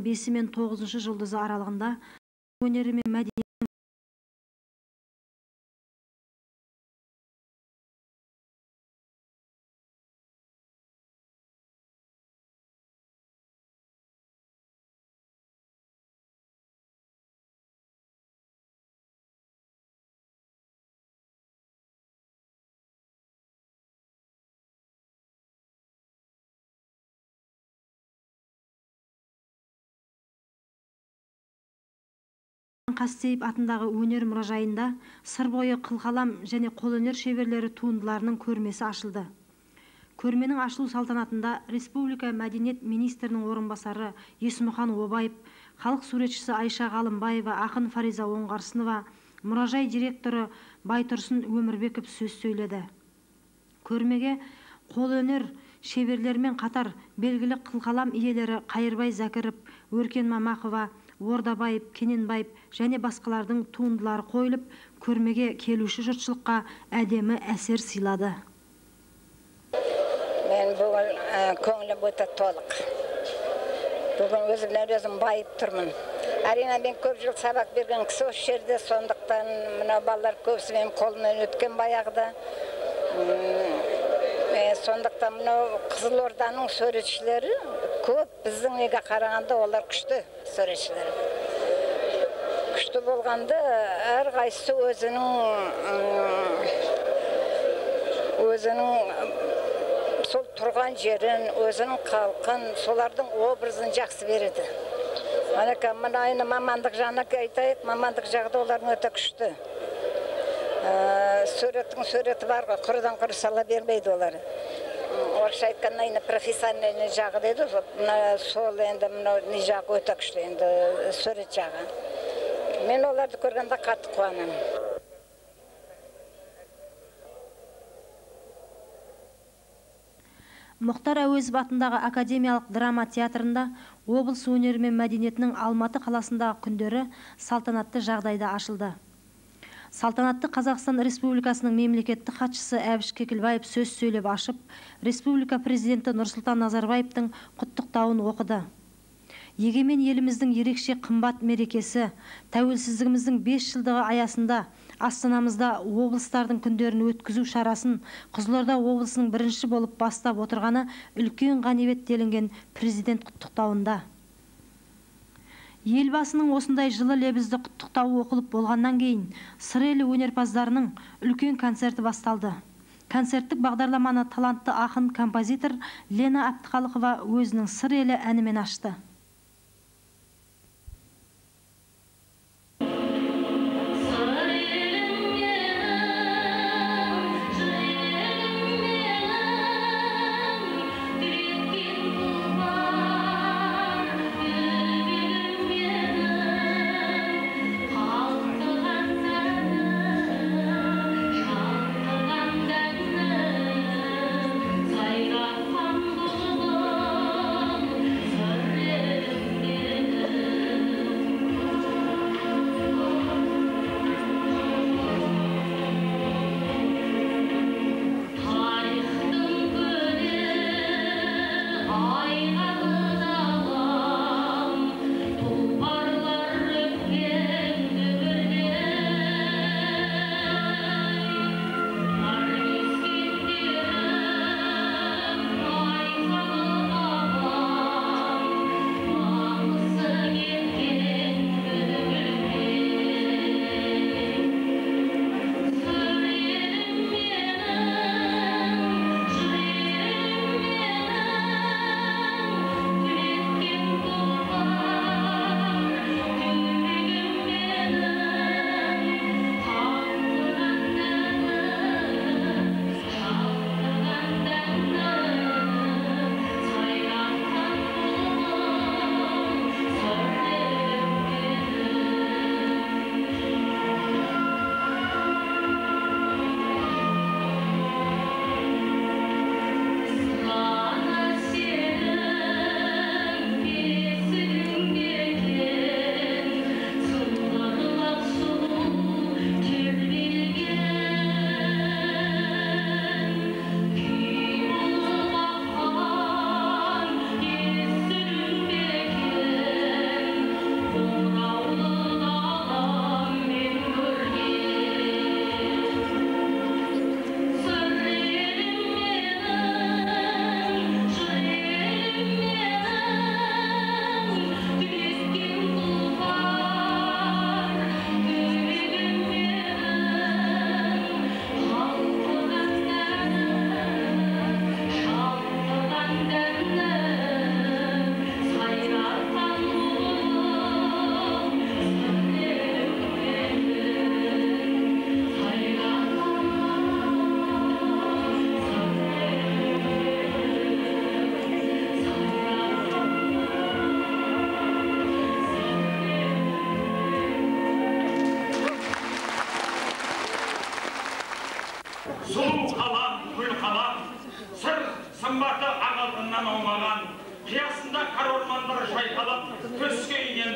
5 мен 9 жылдызы аралығында өнері мен мәдениет Қастеев атындағы өнер мұражайында сыр бойы қылқалам және қолөнер шеберлері туындыларының көрмесі ашылды. Көрменің ашылу салтанатында Республика мәдениет министрінің орынбасары Есмұхан Обаев, халық суретшісі Айша Ғалымбаева, ақын Фариза Оңғарсынова, мұражай директоры Байтұрсын Өмірбеков сөз сөйледі. Көрмеге қолөнер шеберлермен қатар белгілі қылқалам иелері Қайырбай Зәкіров, Өркен Мамақова, Ордабаев, Кененбаев және басқалардың туындылары қойылып, көрмеге келуші жұртшылыққа әдемі әсер сыйлады. Мен бүгін көңілім өте толық. Бүгін өзім байып тұрмын. Әрине мен көп жыл сабақ берген кісі осы жерде, сондықтан мына балалар көбісі менің қолымнан өткен баяғыда. Сондықтан мынау Қызылорданың суретшілері көп, біздің неге қарағанда олар күшті суретшілер. Күшті болғанда әрқайсысы өзінің сол тұрған жерін, өзінің халқын, солардың образын жақсы береді. Мына мамандық жағына айтайық, мамандық жағда олардың өте күшті. Суреттің суреті бар ғой, құрыдан құры сала бермейді олар. Орысша айтқанда профессиональный жағы дейді, сол енді не жағы өте күшті, енді сурет жағы. Мен оларды көргенде қатты қуанамын. Мұхтар Әуезов атындағы Академиялық драма театрында облыс өнері мен мәдениетінің Алматы қаласындағы күндері салтанатты жағдайда ашылды. Салтанатты Қазақстан Республикасының мемлекеттік хатшысы Әбіш Кекілбаев сөз сөйлеп ашып, Республика президенті Нұрсұлтан Назарбаевтың құттықтауын оқыды. Егемен еліміздің ерекше қымбат мерекесі, тәуелсіздігіміздің 5 жылдығы аясында Астанамызда облыстардың күндерін өткізу шарасын Қызылорда облысының бірінші болып бастап отырғаны үлкен ғанибет делінген президент құттықтауында. Елбасының осындай жылы лебізді құттықтауы оқылып болғаннан кейін сыр елі өнерпаздарының үлкен концерті басталды. Концерттік бағдарламаны талантты ақын композитор Лена Әбдіқалықова өзінің сыр елі әнімен ашты.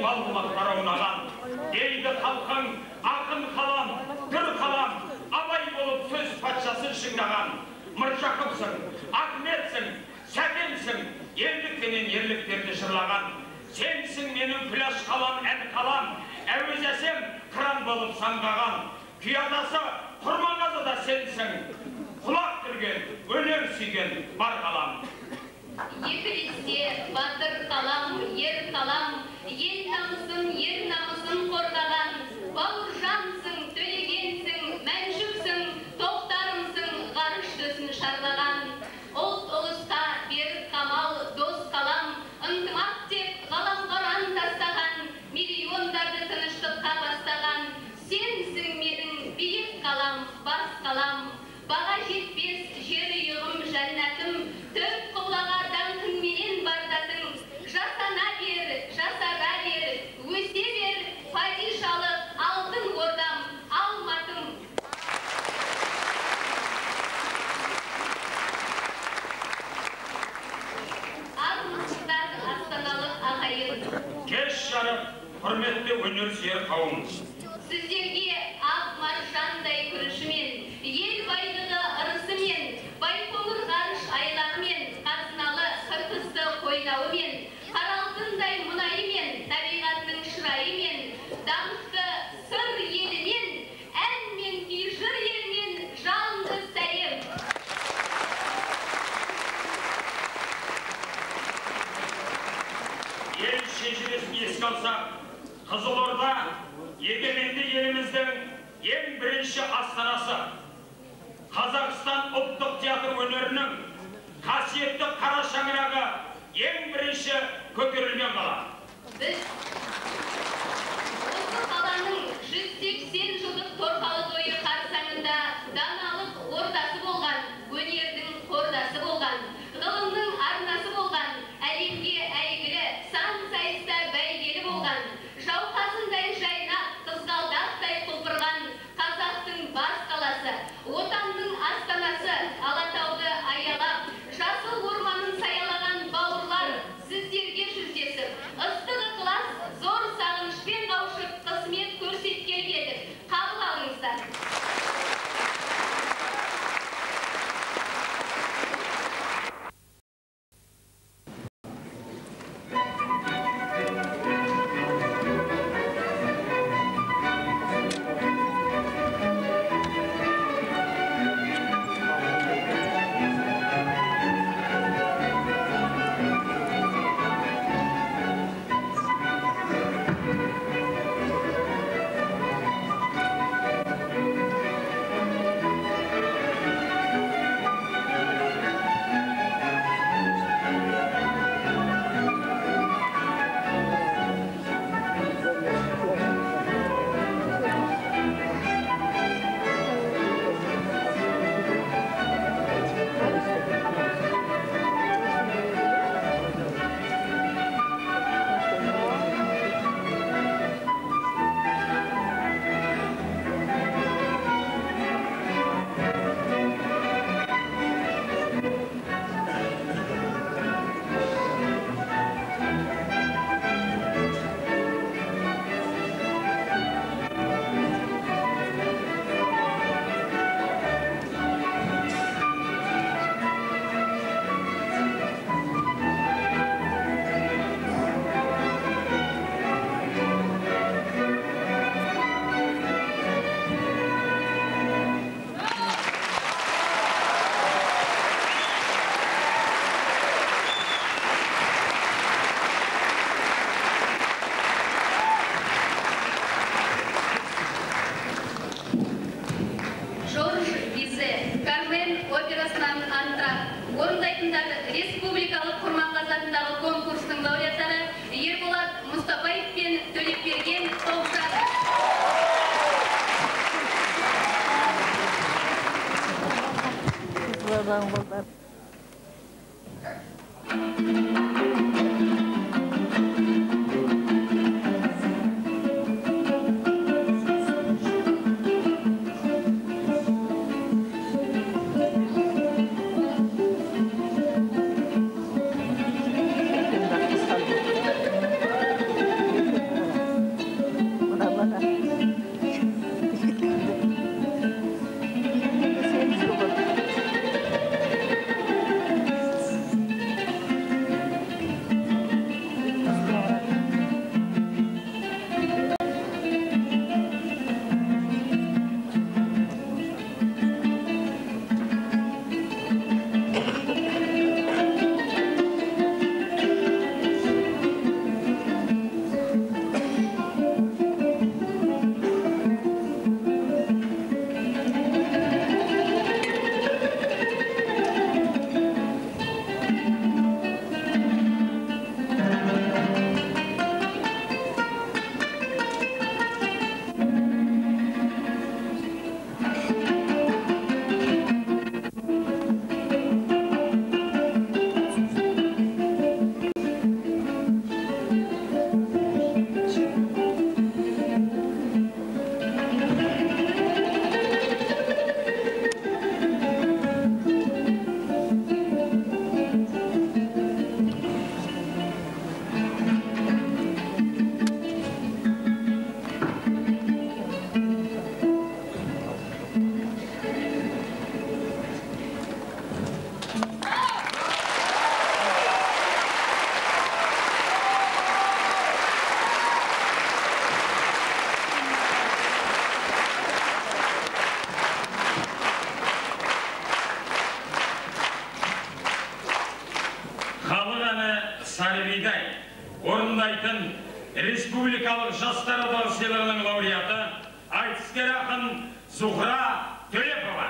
балбұлақтар аунаған. Дейді халқың, ақын қалам, түр қалам, абай болып сөз патшасын шыңдаған. Мыржақыпсың, Ахметсің, Сәкенсің, елдіктенен ерліктерді жырлаған. Сенсің менің күләш қалам, ән қалам, әуезәсем қыран болып самғаған. Күйадасы Құрманғазы да сенсің, құлақ түрген, өнер сүйген бар қалам. Екілесте батыр қалам, ер қалам, ел намысын, ер намысын қорғаған. Бауыржансың, төлегенсің, мәншүксің, тоқтарымсың, ғарыш төсін шарлаған. Ұлт ұлысқа берік қамал, дос қалам, ынтымақ деп ғаламторан тастаған, миллиондарды тыныштыққа бастаған. Сенсің менің биік қалам, бас қалам, баға жетпес жер үйығым, жәннатым, төрт құбылаға даңқыңменен бардатың. Жасана бер, жасара бер, өсе бер, падишалы алтын ордам, Алматым. Армысыздар астаналық ағайын. Кеш жарық, құрметті өнер сүйер қауым. Сіздерге ақ маржандай күрішімен, ел байлығы ырысымен, байқоңыр ғарыш айлағымен, қазыналы қыртысты қойнауымен, қаралтындай мұнайымен, табиғатының шырайымен, даңқты сыр елімен, ән мен күй жыр елмен жалынды сәлем. Ел шежіресін еске алсақ, Қызылорда егеменді еліміздің ең бірінші астанасы. Қазақстан ұлттық театр өнерінің қасиетті қара шаңырағы ең бірінші көтерілген қала. Біз осы қаланың 180 жылдық торқалы тойы қарсаңында даналық ордасы болған, өнердің қордасы болған, ғылымның арнасы болған, әлемге әйгілі сан сайыста бәйгелі болған, жауқазындай жайнап, қызғалдақтай құлпырған қазақтың бас қаласы, отанның астанасы, Алатауды аялап, жасыл орманын саялаған бауырлар, сіздерге жүздесіп, ыстық ықылас, зор сағынышпен қауышып, қызмет көрсеткелі едік. Қабыл алыңыздар. республикалық Құрманғазы атындағы конкурстың лауреаттары Ерболат Мұстапаев пен Төлепберген Тоғжан. Республикалық жастар одағы сыйлығының лауреаты айтыскер ақын Зухра Төлепова.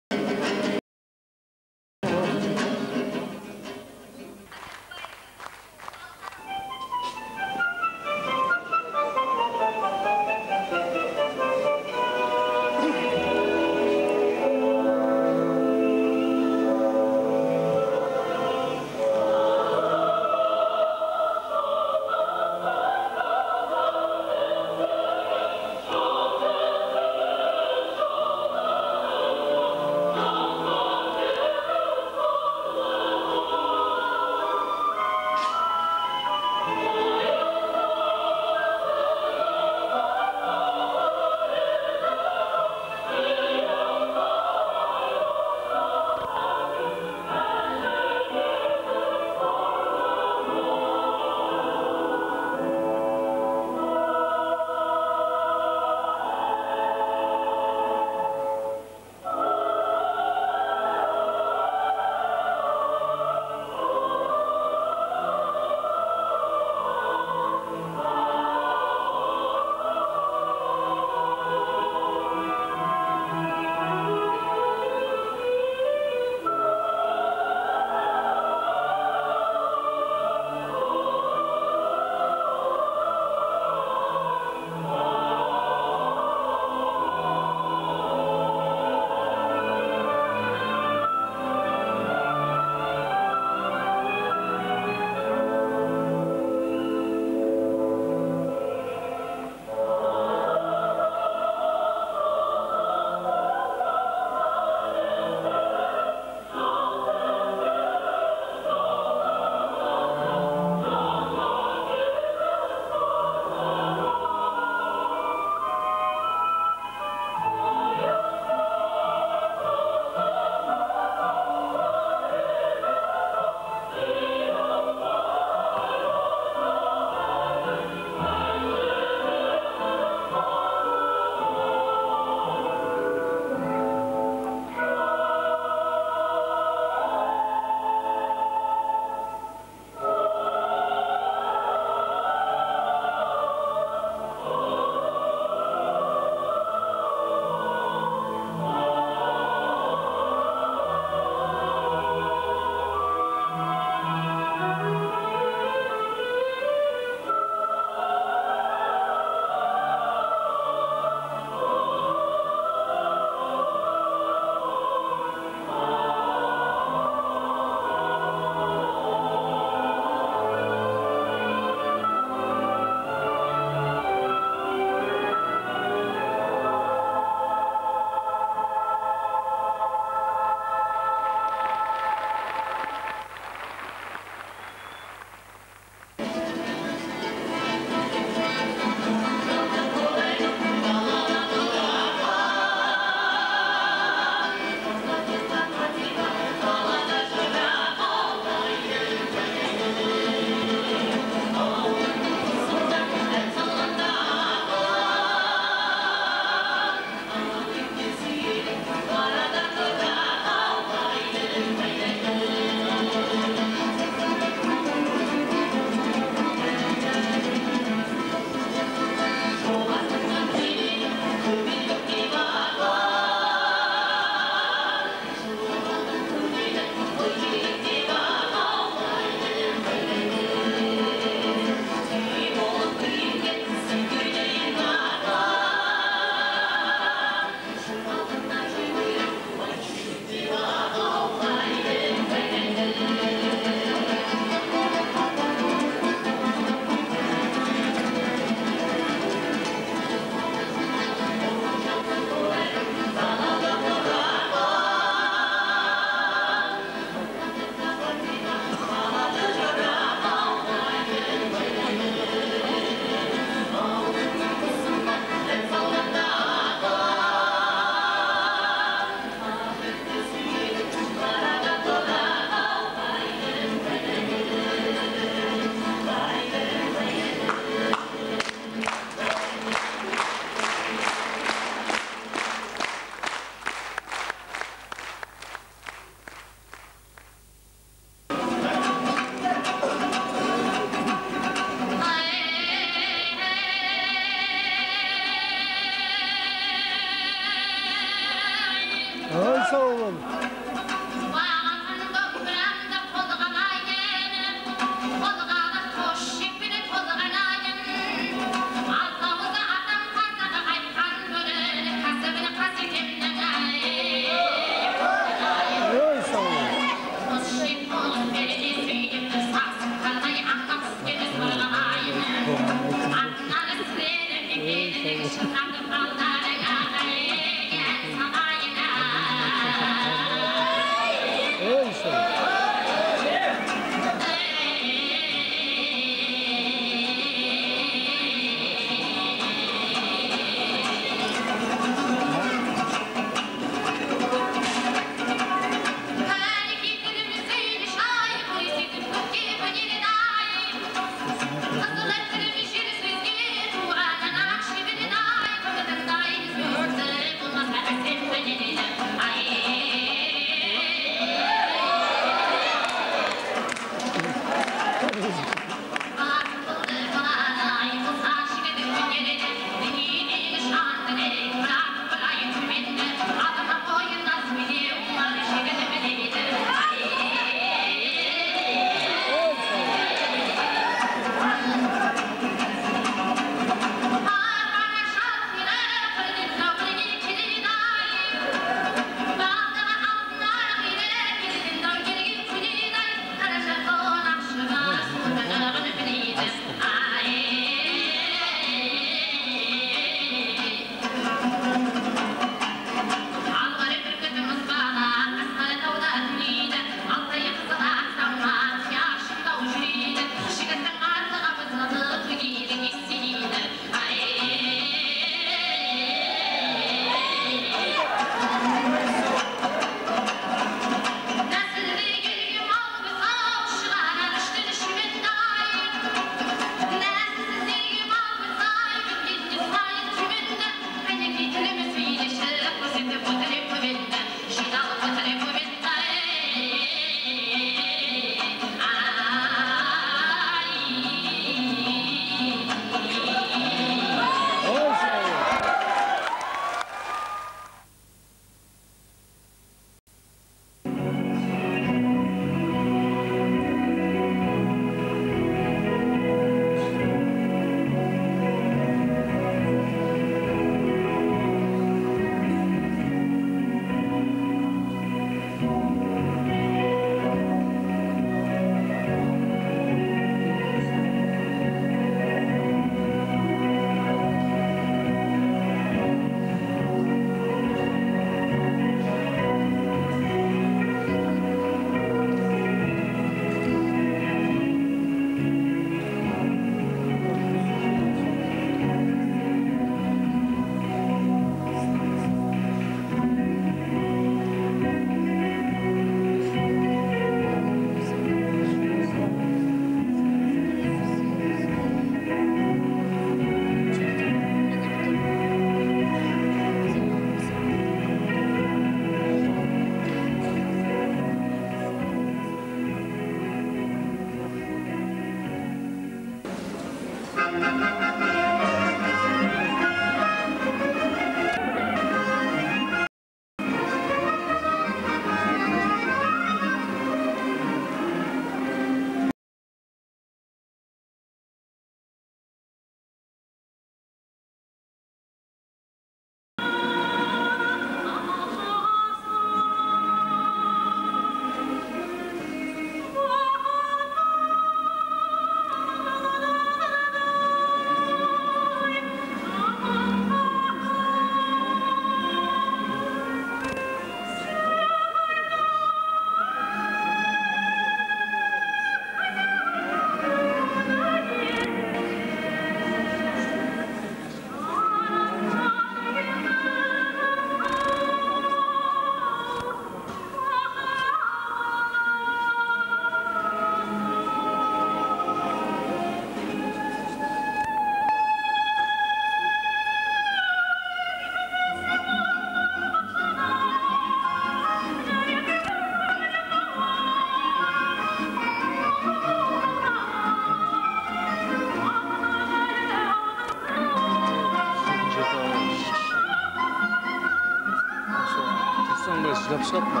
Yapışlatma.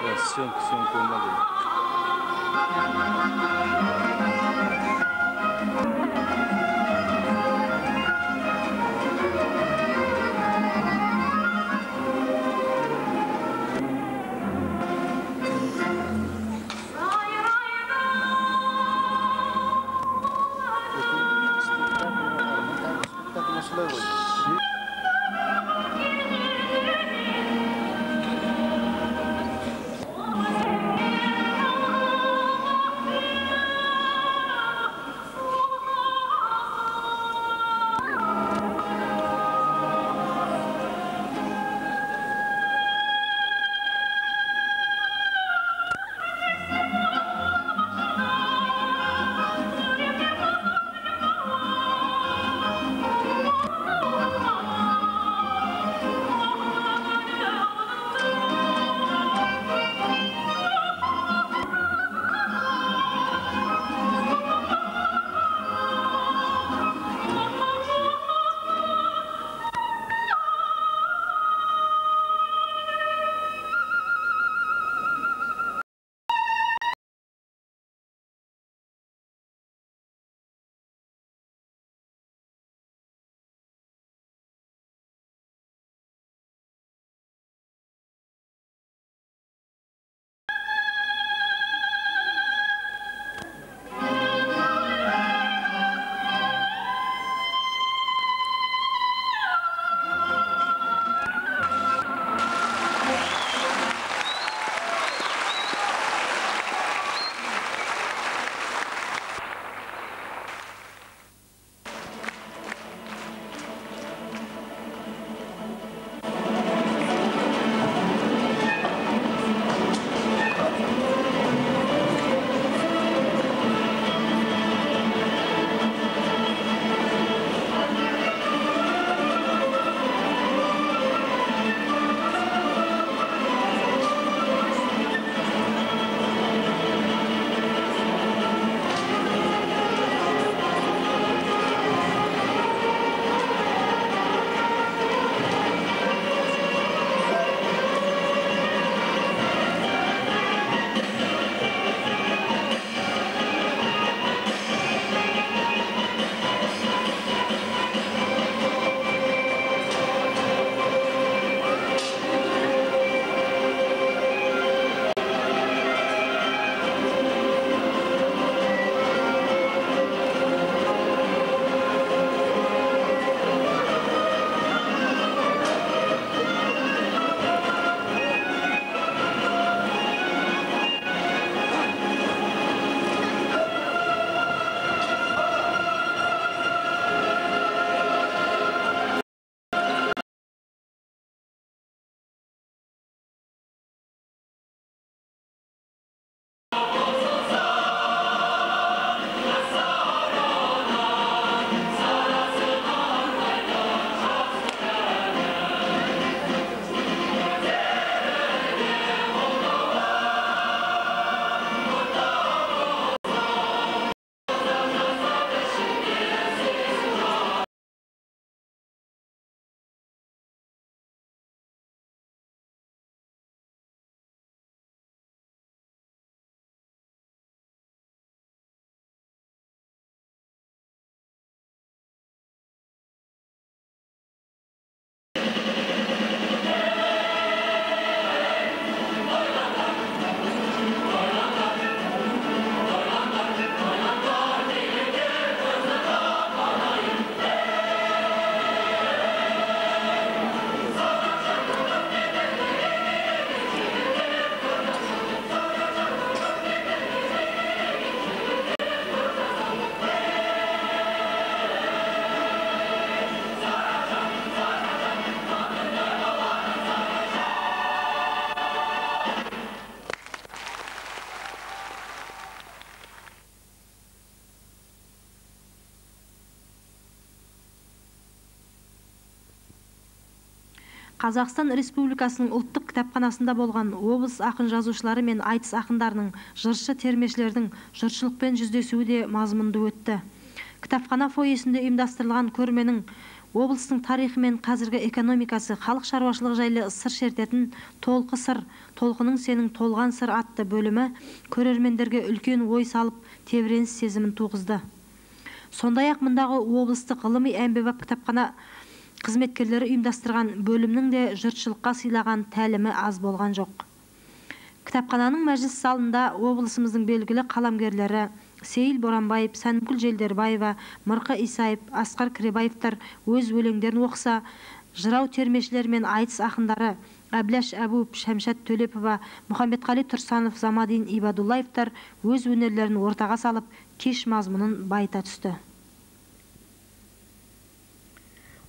Ya syönk olmadı. Қазақстан Республикасының ұлттық кітапханасында болған облыс ақын жазушылары мен айтыс ақындарының, жыршы термешілердің жұртшылықпен жүздесуі де мазмұнды өтті. Кітапхана фойесінде ұйымдастырылған көрменің облыстың тарихы мен қазіргі экономикасы, халық шаруашылығы жайлы сыр шертетін «Толқы сыр, толқының сенің толған сыр» атты бөлімі көрермендерге үлкен ой салып, тебіреніс сезімін туғызды. Сондай-ақ мұндағы облыстық ғылыми әмбебап кітапхана қызметкерлері ұйымдастырған бөлімнің де жұртшылыққа сыйлаған тәлімі аз болған жоқ. Кітапхананың мәжіліс залында облысымыздың белгілі қаламгерлері Сейіл Боранбаев, Сәнімгүл Желдербаева, Мырқы Исаев, Асқар Кіребаевтар өз өлеңдерін оқыса, жырау термешілер мен айтыс ақындары Әбіләш Әбуов, Шәмшат Төлепова, Мұхамбетқали Тұрсанов, Замадин Ибадуллаевтар өз өнерлерін ортаға салып, кеш мазмұнын байыта түсті.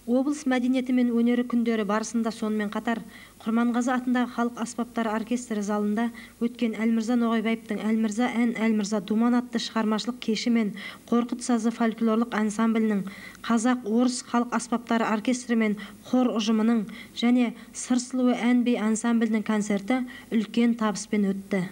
Облыс мәдениеті мен өнері күндері барысында сонымен қатар Құрманғазы атындағы халық аспаптары оркестрі залында өткен Әлмірза Ноғайбаевтың Әлмірза ән, Әлмірза думан атты шығармашылық кеші мен Қорқыт сазы фольклорлық ансамблінің, Қазақ орыс халық аспаптары оркестрі мен хор ұжымының және Сыр сұлуы ән би ансамблінің концерті үлкен табыспен өтті.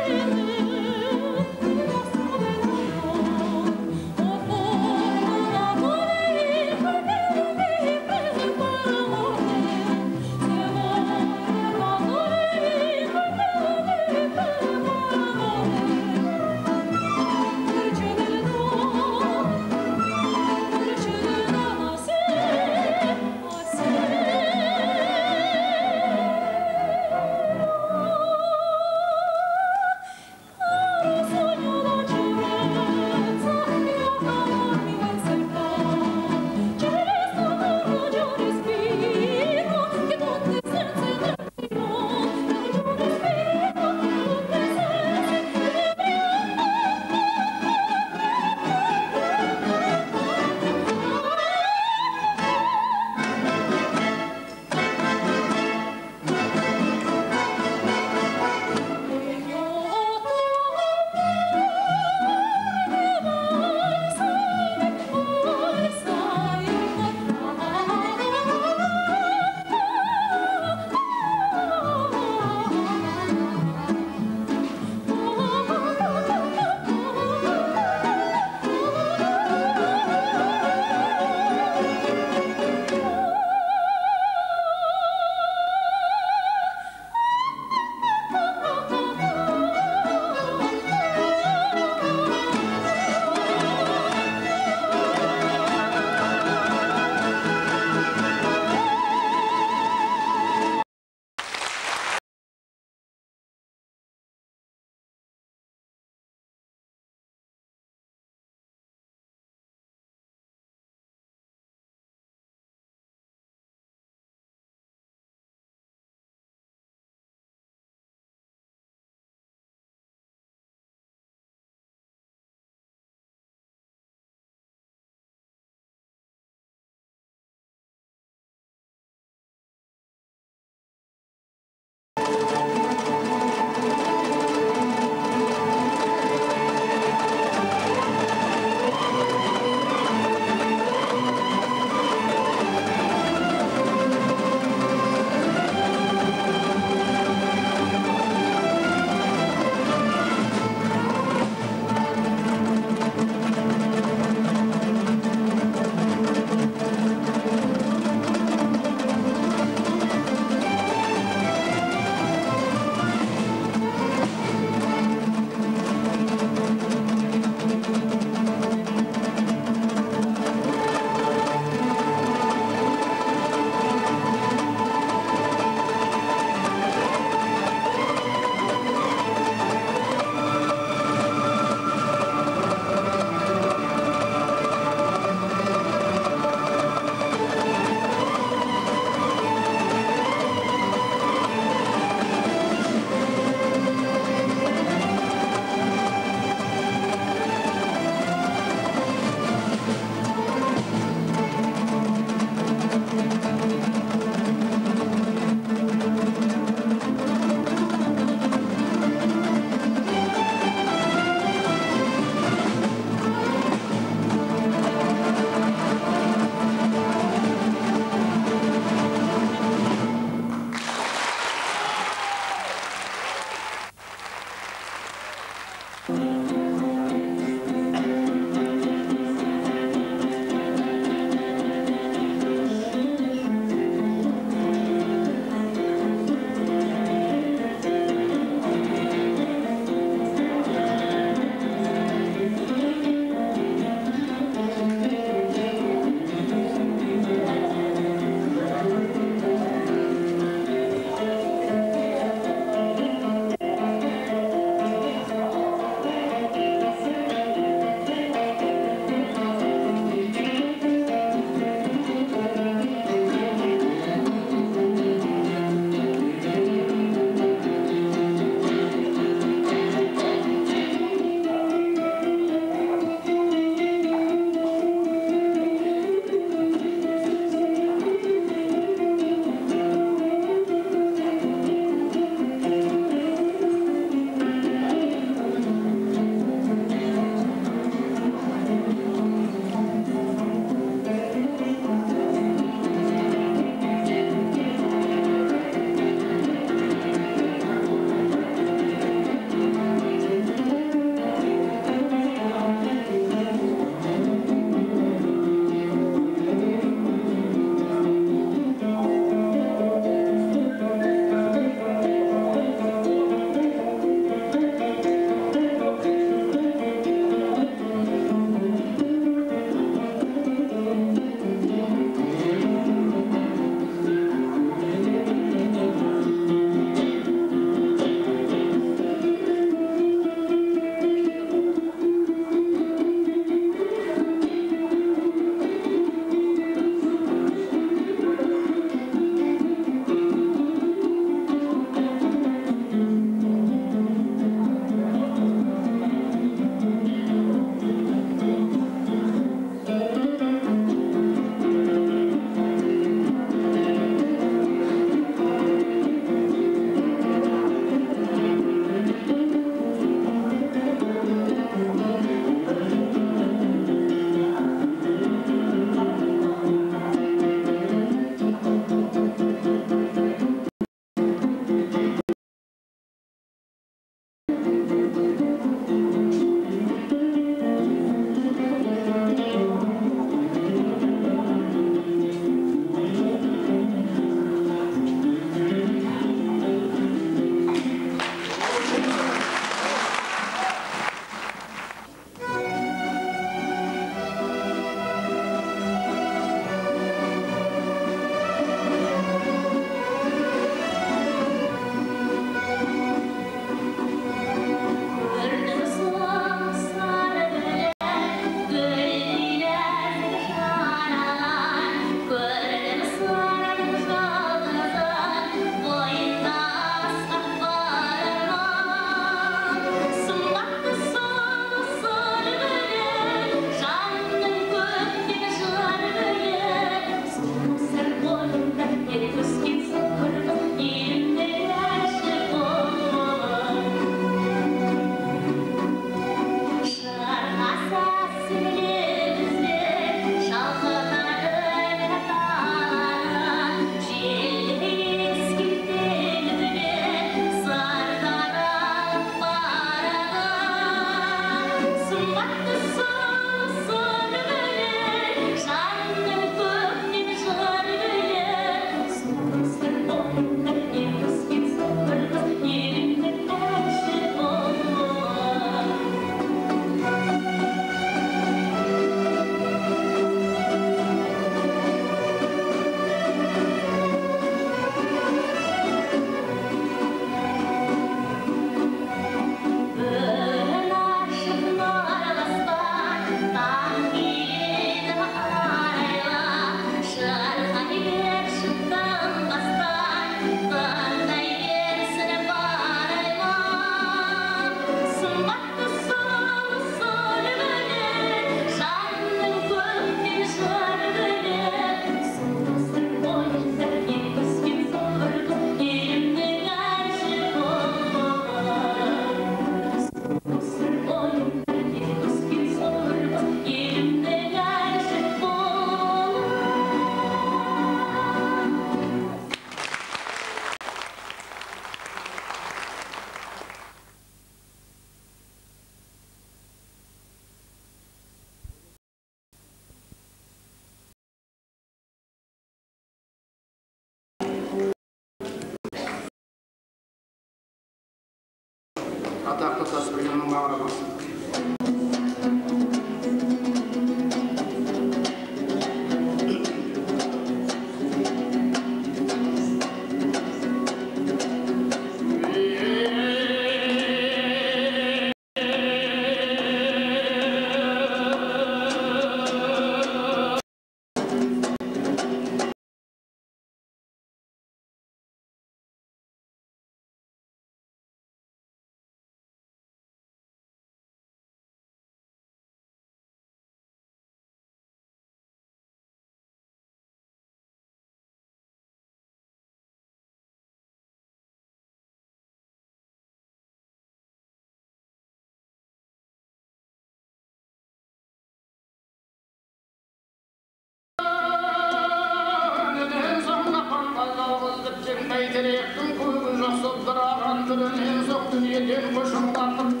Beyterek'tin kuygun joksubdur ağandırın en soq dünyeden koşumlattım.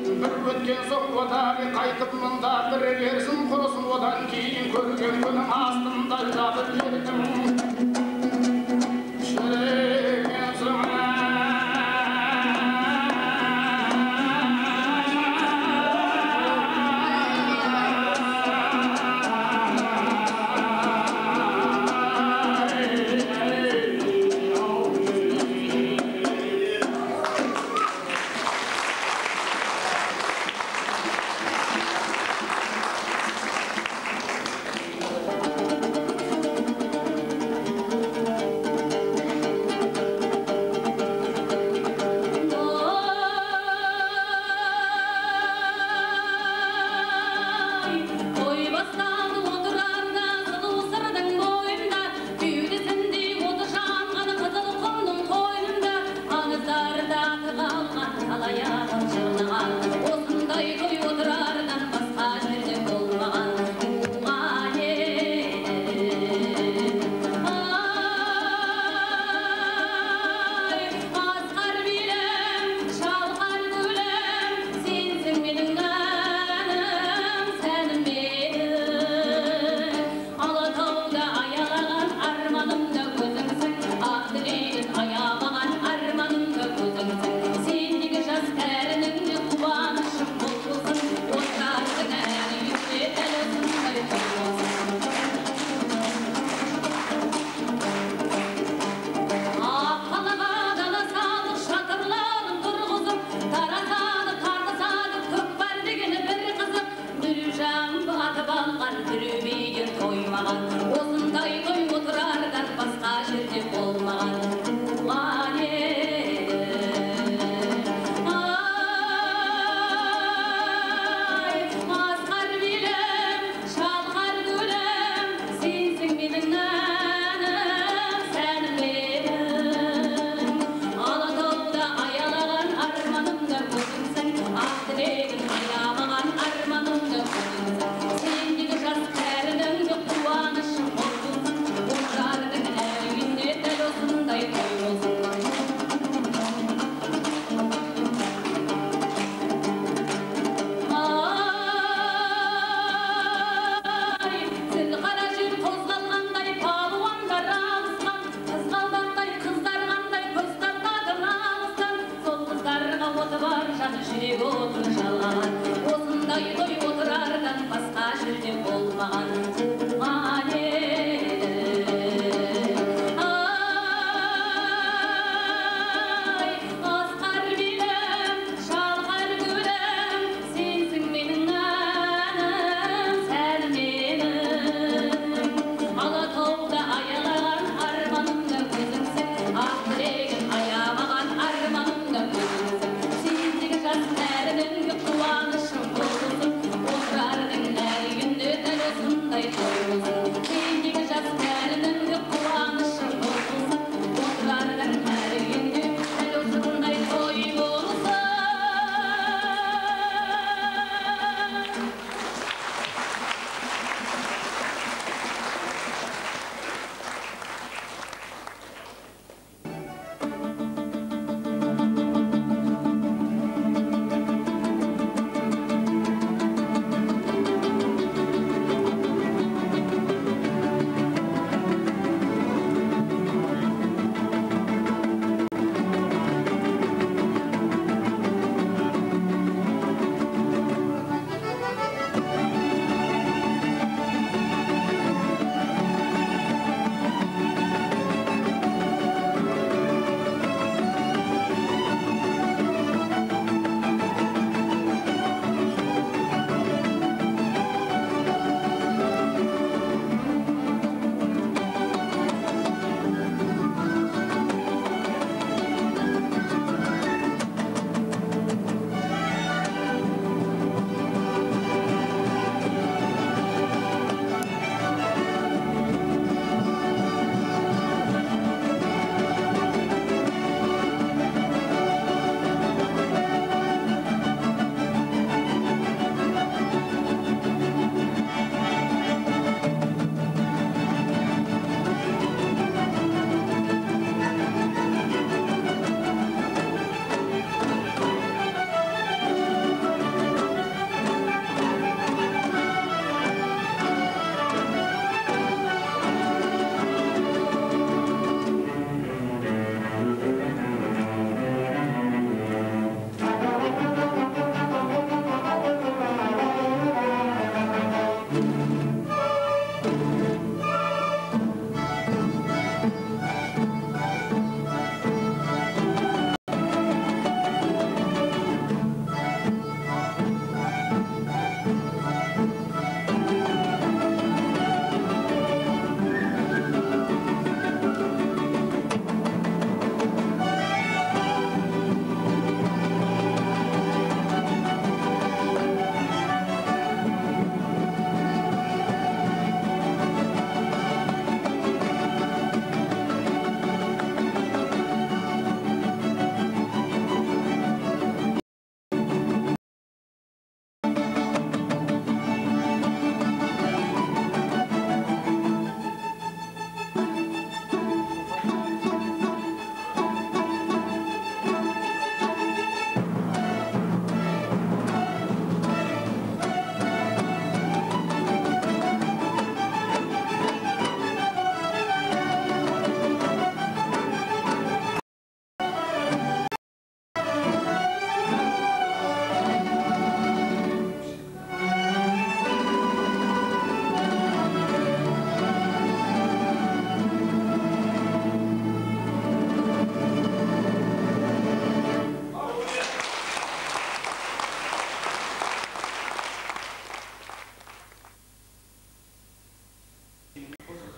Bir ötken soq odari qaytıp mında bir versin kurusun odan keyin körgen günüm astımda jatıp verdim. Şereken sonra Sen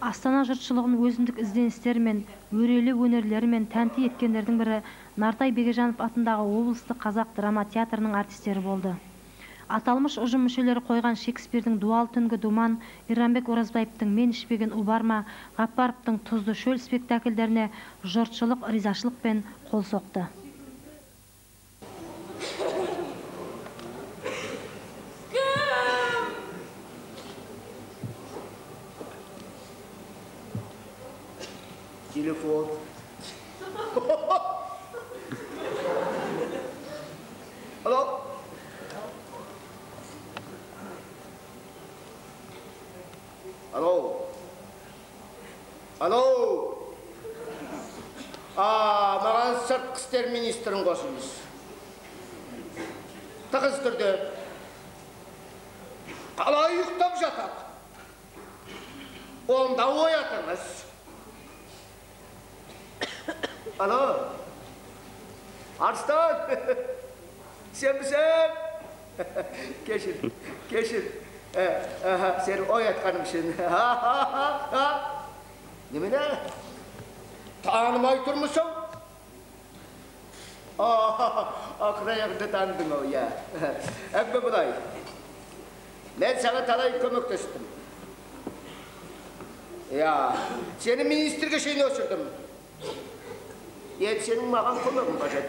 Астана жұртшылығын өзіндік ізденістерімен, өрелі өнерлерімен тәнті еткендердің бірі Нартай Бегежанов атындағы облыстық қазақ драма театрының артистері болды. Аталмыш ұжым мүшелері қойған Шекспирдің «Дуал түнгі думан», Иранбек Оразбаевтың «Мен ішпеген убарма», Ғаппаровтың «Тұзды шөл» спектакльдеріне жұртшылық ризашылықпен қол соқты. Телефон. Алло. Алло. Алло. Маған сыртқы істер министрін қосыңыз. Тығыз түрде. Қалай ұйықтап жатады? Онда оятыңыз. Алло. Арстан. Sen misin? Keşir. Sen oyatkanmışsın. Ne? Tanımay durmuşsun? Akırayakta tanıdın o ya. Ebbe bulay. Ben sana talay kömekleştim. Ya, seni ministerge şeyini ösürdüm. Senin mağan kömeğin bacak.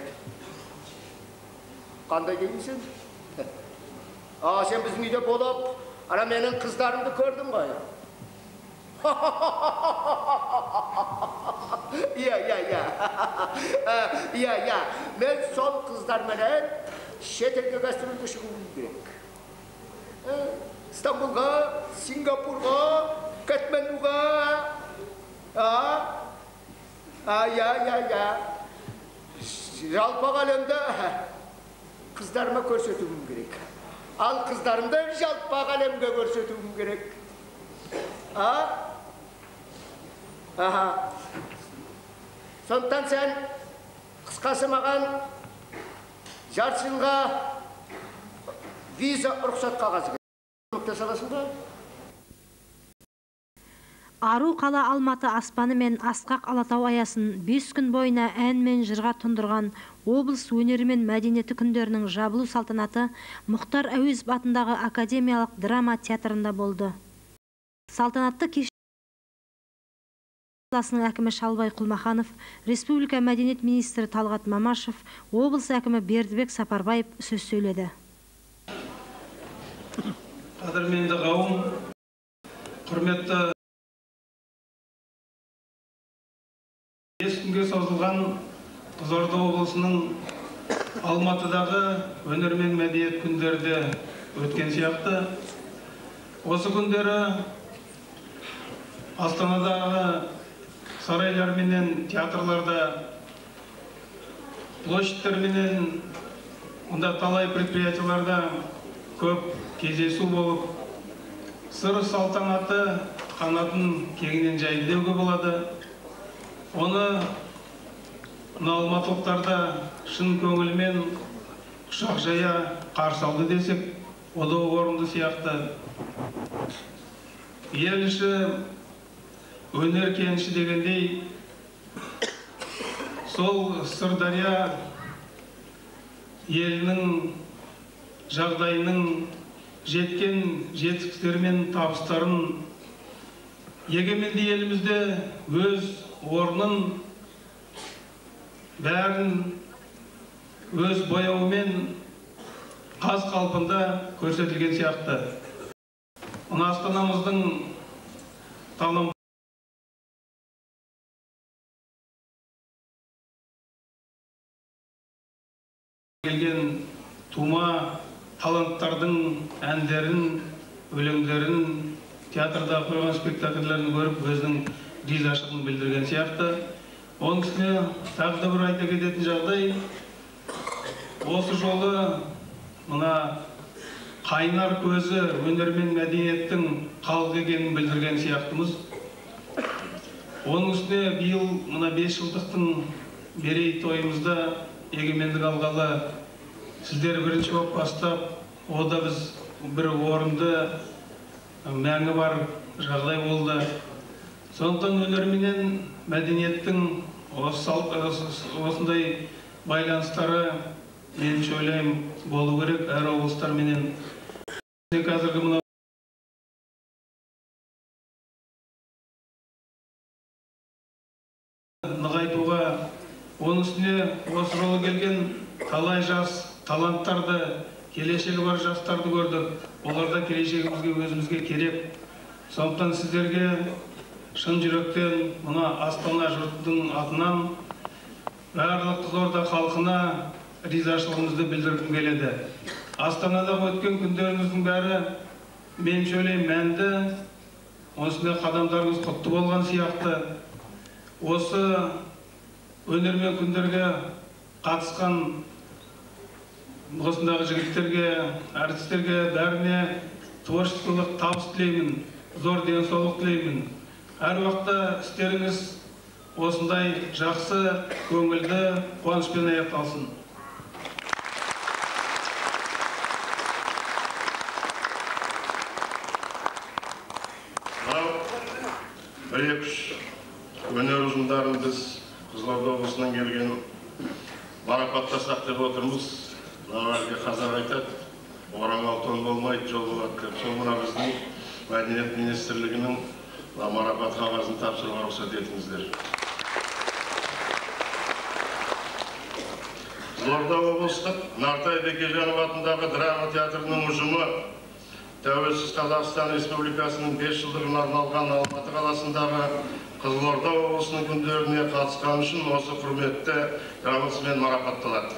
Qanday deymisin? Sen bizim үйде болып, ана менің қыздарымды көрдің ғой. Iya. Men sol қыздарменен шетелге гастрольге шығуым керек. İstanbul'a, Singapur'a, Katmandu'ga. Ya. Жалпақ әлемде қыздарыма көрсетуім керек. Ал қыздарымды жалпақ әлемге көрсетуім керек. Сондықтан сен қысқасы маған жарты жылға виза рұқсат қағазы керек. Көмектесе аласың ба? Ару қала Алматы аспаны мен Асқақ Алатау аясын 5 күн бойына ән мен жырға тұндырған облыс өнері мен мәдениеті күндерінің жабылу салтанаты Мұхтар Әуезов атындағы академиялық драма театрында болды. Салтанатты кеш қаласының әкімі Шалбай Құлмаханов, Республика мәдениет министрі Талғат Мамашев, облыс әкімі Бердібек Сапарбаев сөз сөйледі. Қадірменді қауым, құрметті 5 күнге созылған Қызылорда облысының Алматыдағы өнер мен мәдениет күндерде өткен сияқты, осы күндері Астанадағы сарайлар менен театрларда, площадьтар менен, онда талай предприятияларда көп кездесу болып, сыр салтанаты қанатын кеңінен жайылуға болады. Оны алматылықтарда шын көңілмен құшақ жая қарсы алды десек, о да орынды сияқты. Ел іші өнер кеніші дегендей, сол Сырдария елінің жағдайының жеткен жетістіктері мен табыстарын егеменді елімізде өз орнын бәрін өз бояуымен қаз қалпында көрсетілген сияқты. Астанамыздың талым келген тума таланттардың әндерін, өлеңдерін, театрда қойған спектакльдерін көріп, өзінің ризашылығын білдірген сияқты. Оның үстіне тағы да бір айта кететін жағдай, осы жолы мына қайнар көзі өнер мен мәдениеттің халық екенін білдірген сияқтымыз. Оның үстіне биыл мына 5 жылдықтың мерейтойымызда егемендік алғалы сіздер бірінші болып бастап, ода біз бір орынды мәңгі бар жағдай болды. Сондықтан өнер менен мәдениеттің осындай байланыстары меніңше ойлаймын болу керек әр облыстар менен. Қазіргі мына нығайтуға, оның үстіне осы жолы келген талай жас таланттарды, келешегі бар жастарды көрдік. Оларда келешегімізге өзімізге керек. Сондықтан сіздерге шын жүректен мына Астана жұртының атынан барлық Қызылорда халқына ризашылығымызды білдіргім келеді. Астанадағы өткен күндеріңіздің бәрі меніңше ойлаймын мәнді, осындай қадамдарыңыз құтты болған сияқты. Осы өнер мен күндерге қатысқан осындағы жігіттерге, әртістерге бәріне творчестволық табыс тілеймін, зор денсаулық тілеймін. Әр уақытта істеріңіз осындай жақсы, көңілді, қуанышпен аяқталсын. Бір-екі өнер ұжымдарын біз Қызылорда облысынан келген марапаттасақ деп отырмыз. Әлгі қазақ айтады, орамал тон болмайды, жол болады деп. Сол мына біздің Мәдениет министрлігінің марапат қағазын тапсыруға рұқсат етіңіздер. Қызылорда облыстық Нартай Бекежанов атындағы драма театрының ұжымы Тәуелсіз Қазақстан Республикасының 5 жылдығына арналған Алматы қаласындағы Қызылорда облысының күндеріне қатысқан үшін осы құрметті грамотасымен марапатталады.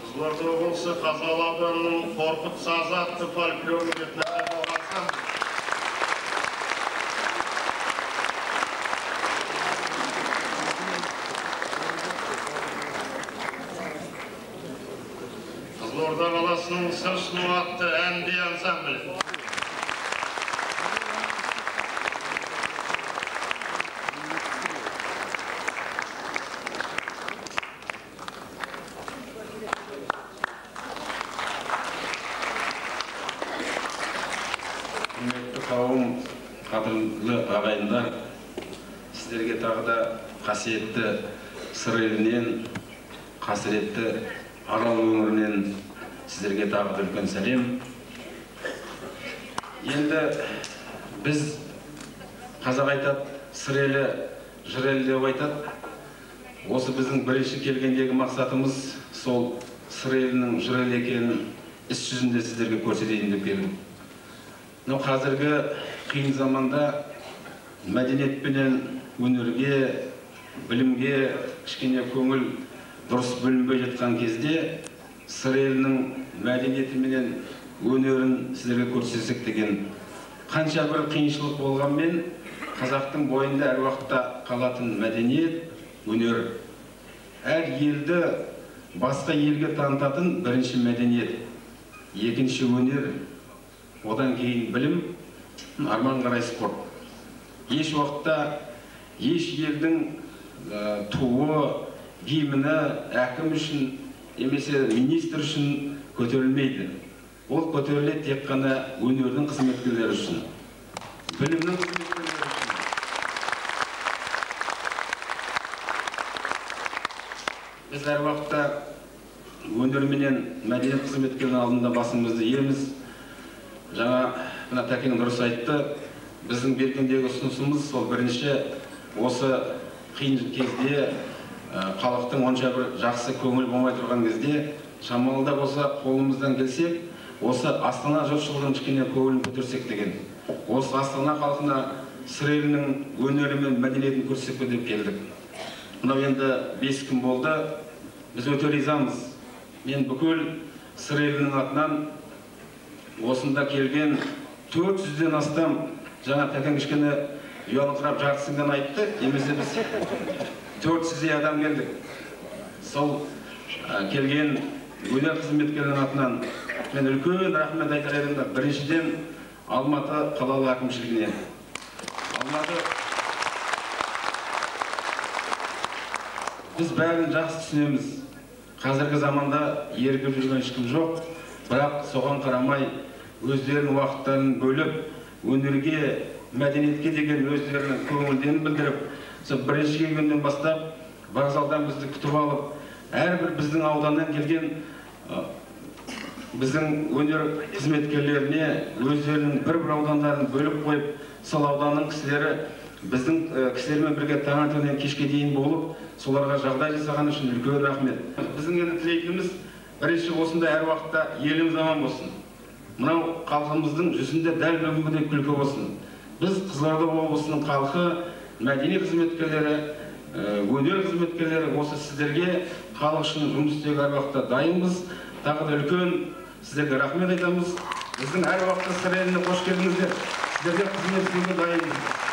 Қызылорда облысы Қазалы ауданының Қорқыт сазы атты фольклорлық этнографиялық ансамбль. Қызылорда қаласының Сыр сұлу атты ән-би ансамблі. Құрметті қауым, қадірлі ағайындар, сіздерге тағы да қасиетті Сыр елінен, қасіретті Арал өңірінен сіздерге тағы да үлкен сәлем. Енді біз қазақ айтады, сыр елі, жыр елі деп айтады. Осы біздің бірінші келгендегі мақсатымыз сол сыр елінің жыр елі екенін іс жүзінде сіздерге көрсетейін деп келдім. Қазіргі қиын заманда мәдениетпенен өнерге, білімге кішкене көңіл дұрыс бөлінбей жатқан кезде сыр елінің мәдениеті менен өнерін сіздерге көрсетсек деген қанша бір қиыншылық болғанмен қазақтың бойында әр уақытта қалатын мәдениет, өнер. Әр елді басқа елге танытатын бірінші мәдениет, екінші өнер, одан кейін білім, арман қарай спорт. Еш уақытта еш елдің туы, гимні әкім үшін, емесе министр үшін көтерілмейді. Ол көтеріледі тек қана өнердің қызметкерлері үшін, білімнің қызметкерлері үшін. Біз әр уақытта өнер менен мәдениет қызметкерінің алдында басымызды иеміз. Жаңа Тәкен дұрыс айтты, біздің бергендегі ұсынысымыз сол бірінші осы қиын кезде халықтың онша бір жақсы көңіл болмай тұрған кезде шамалы да болса қолымыздан келсек, осы Астана жұртшылығын кішкене көңілін көтерсек деген. Осы Астана халқына сыр елінің өнері мен мәдениетін көрсетсек деп келдік. Мынау енді 5 күн болды. Біз өте ризамыз. Мен бүкіл сыр елінің атынан осында келген 400-ден астам жаңа Тәкен кішкене ұялыңқырап жартысынан айтты, емесе біз 400 адам келдік. Сол келген өнер қызметкерінің атынан мен үлкен рахмет айтар едім. Біріншіден Алматы қалалық әкімшілігіне. Біз бәрін жақсы түсінеміз. қазіргі заманда ерігіп жүрген ешкім жоқ, бірақ соған қарамай өздерінің уақыттарын бөліп, өнерге, мәдениетке деген өздерінің көңілдерін білдіріп, сол бірінші келгеннен бастап вокзалдан бізді күтіп алып, әрбір біздің ауданнан келген біздің өнер қызметкерлеріне өздерінің бір аудандарын бөліп қойып, сол ауданның кісілері біздің кісілермен бірге таңертеңнен кешке дейін болып, соларға жағдай жасаған үшін үлкен рахмет. Біздің енді тілейтініміз бірінші осындай әр уақытта еліміз аман болсын. Мынау халқымыздың жүзінде дәл бүгінгідей күлкі болсын. Біз Қызылорда облысының халқы, мәдени қызметкерлері, өнер қызметкерлері осы сіздерге халық үшін жұмыс істеуге әр уақытта дайынбыз. Тағы да үлкен сіздерге рахмет айтамыз. Біздің әр уақытта сыр еліне қош келдіңіздер. Сіздерге қызмет істеуге дайынбыз.